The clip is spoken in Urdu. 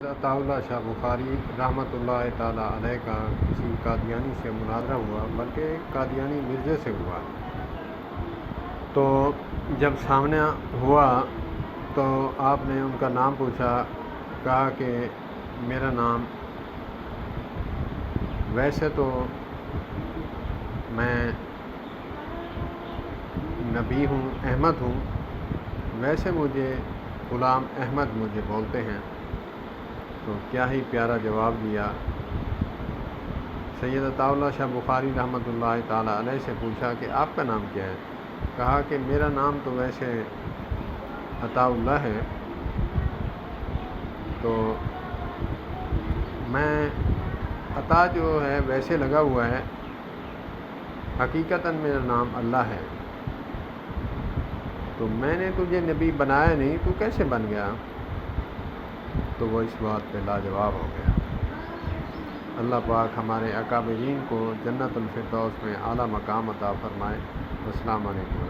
عطاءاللہ شاہ بخاری رحمۃ اللہ تعالیٰ علیہ کا کسی قادیانی سے مناظرہ ہوا، بلکہ ایک قادیانی مرزے سے ہوا۔ تو جب سامنے ہوا تو آپ نے ان کا نام پوچھا، کہا کہ میرا نام ویسے تو میں نبی ہوں، احمد ہوں، ویسے مجھے غلام احمد مجھے بولتے ہیں۔ تو کیا ہی پیارا جواب دیا۔ سید عطاءاللہ شاہ بخاری رحمۃ اللہ تعالیٰ علیہ سے پوچھا کہ آپ کا نام کیا ہے؟ کہا کہ میرا نام تو ویسے عطاءاللہ ہے، تو میں عطا جو ہے ویسے لگا ہوا ہے، حقیقتاً میرا نام اللہ ہے۔ تو میں نے تجھے نبی بنایا نہیں، تو کیسے بن گیا؟ تو وہ اس بات پہ لاجواب ہو گیا۔ اللہ پاک ہمارے اکابرین کو جنت الفردوس میں اعلیٰ مقام عطا فرمائے۔ السلام علیکم۔